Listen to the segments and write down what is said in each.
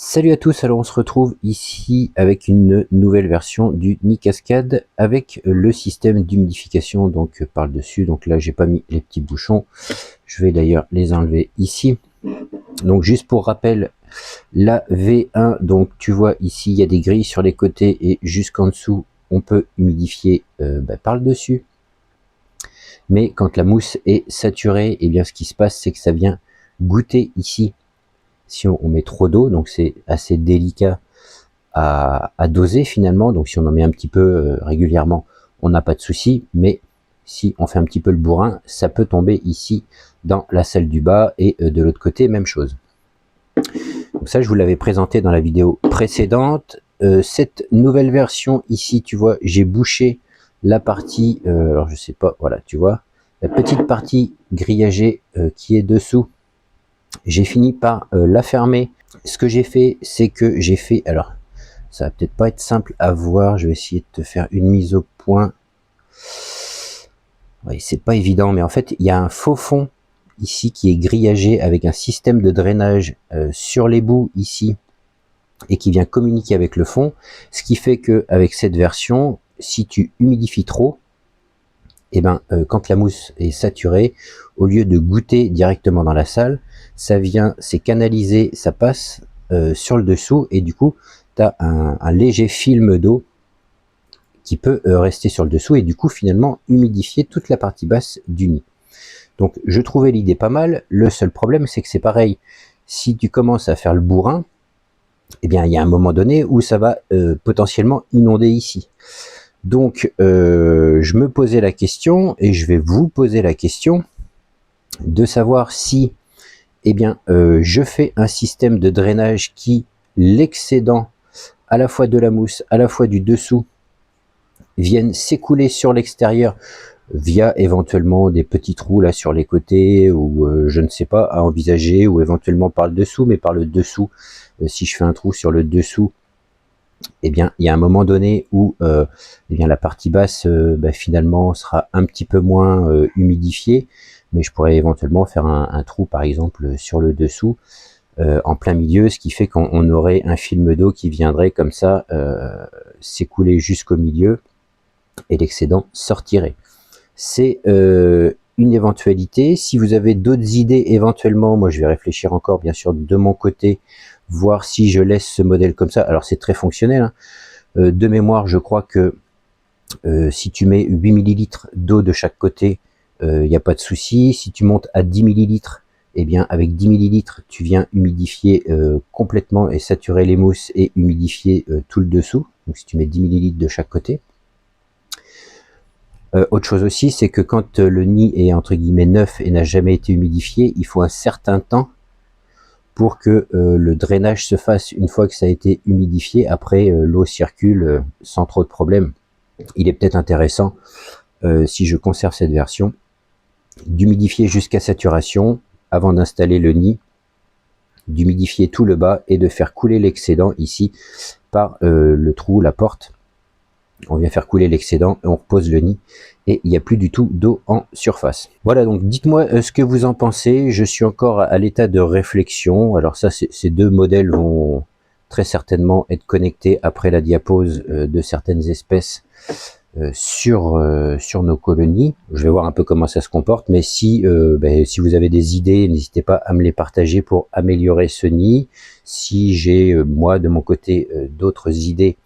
Salut à tous, alors on se retrouve ici avec une nouvelle version du nid cascade avec le système d'humidification donc par le dessus. Donc là j'ai pas mis les petits bouchons, je vais d'ailleurs les enlever ici. Donc juste pour rappel, la V1, donc tu vois ici il y a des grilles sur les côtés et jusqu'en dessous on peut humidifier par le dessus. Mais quand la mousse est saturée, et bien ce qui se passe c'est que ça vient goûter ici. Si on met trop d'eau, donc c'est assez délicat à doser finalement. Donc si on en met un petit peu régulièrement, on n'a pas de souci. Mais si on fait un petit peu le bourrin, ça peut tomber ici dans la salle du bas et de l'autre côté, même chose. Donc ça, je vous l'avais présenté dans la vidéo précédente. Cette nouvelle version ici, tu vois, j'ai bouché la partie, alors je sais pas, voilà, tu vois, la petite partie grillagée qui est dessous. J'ai fini par la fermer. Ce que j'ai fait, c'est que j'ai fait, alors ça va peut-être pas être simple à voir, je vais essayer de te faire une mise au point. Oui, c'est pas évident, mais en fait il y a un faux fond ici qui est grillagé avec un système de drainage sur les bouts ici et qui vient communiquer avec le fond, ce qui fait que avec cette version, si tu humidifies trop, et quand la mousse est saturée, au lieu de goûter directement dans la salle, ça vient, c'est canalisé, ça passe sur le dessous et du coup, tu as un léger film d'eau qui peut rester sur le dessous et du coup, finalement, humidifier toute la partie basse du nid. Donc, je trouvais l'idée pas mal. Le seul problème, c'est que c'est pareil. Si tu commences à faire le bourrin, eh bien, il y a un moment donné où ça va potentiellement inonder ici. Donc, je me posais la question, et je vais vous poser la question, de savoir si, je fais un système de drainage qui, l'excédent à la fois de la mousse, à la fois du dessous, viennent s'écouler sur l'extérieur via éventuellement des petits trous là sur les côtés, ou je ne sais pas, à envisager, ou éventuellement par le dessous, mais par le dessous, si je fais un trou sur le dessous, il y a un moment donné où la partie basse finalement sera un petit peu moins humidifiée, mais je pourrais éventuellement faire un trou par exemple sur le dessous en plein milieu, ce qui fait qu'on aurait un film d'eau qui viendrait comme ça s'écouler jusqu'au milieu et l'excédent sortirait. C'est une éventualité. Si vous avez d'autres idées éventuellement, moi je vais réfléchir encore bien sûr de mon côté, voir si je laisse ce modèle comme ça. Alors c'est très fonctionnel, hein. De mémoire, je crois que si tu mets 8 ml d'eau de chaque côté, il n'y a pas de souci. Si tu montes à 10 ml, eh bien avec 10 ml, tu viens humidifier complètement et saturer les mousses et humidifier tout le dessous. Donc si tu mets 10 ml de chaque côté. Autre chose aussi, c'est que quand le nid est entre guillemets neuf et n'a jamais été humidifié, il faut un certain temps pour que le drainage se fasse. Une fois que ça a été humidifié, après l'eau circule sans trop de problèmes. Il est peut-être intéressant, si je conserve cette version, d'humidifier jusqu'à saturation avant d'installer le nid, d'humidifier tout le bas et de faire couler l'excédent ici par le trou, la porte. On vient faire couler l'excédent et on repose le nid et il n'y a plus du tout d'eau en surface. Voilà, donc dites-moi ce que vous en pensez. Je suis encore à l'état de réflexion. Alors ça, ces deux modèles vont très certainement être connectés après la diapose de certaines espèces sur nos colonies. Je vais voir un peu comment ça se comporte, mais si vous avez des idées, n'hésitez pas à me les partager pour améliorer ce nid. Si j'ai moi de mon côté d'autres idées,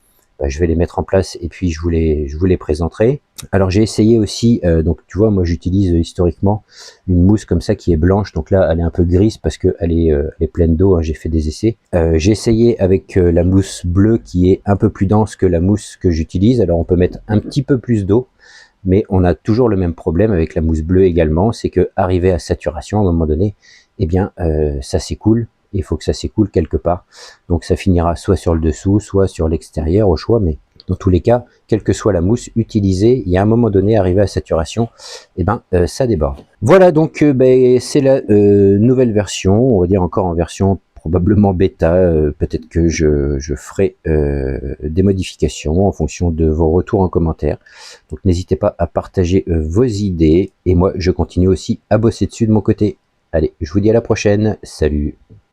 je vais les mettre en place et puis je vous les présenterai. Alors j'ai essayé aussi, donc tu vois, moi j'utilise historiquement une mousse comme ça qui est blanche, donc là elle est un peu grise parce qu'elle est pleine d'eau, hein, j'ai fait des essais. J'ai essayé avec la mousse bleue qui est un peu plus dense que la mousse que j'utilise. Alors on peut mettre un petit peu plus d'eau, mais on a toujours le même problème avec la mousse bleue également, c'est que arrivé à saturation à un moment donné, ça s'écoule. Il faut que ça s'écoule quelque part, donc ça finira soit sur le dessous, soit sur l'extérieur au choix, mais dans tous les cas, quelle que soit la mousse utilisée, il y a un moment donné, arrivé à saturation, ça déborde. Voilà, donc c'est la nouvelle version, on va dire encore en version probablement bêta, peut-être que je ferai des modifications en fonction de vos retours en commentaire. Donc n'hésitez pas à partager vos idées, et moi je continue aussi à bosser dessus de mon côté. Allez, je vous dis à la prochaine, salut!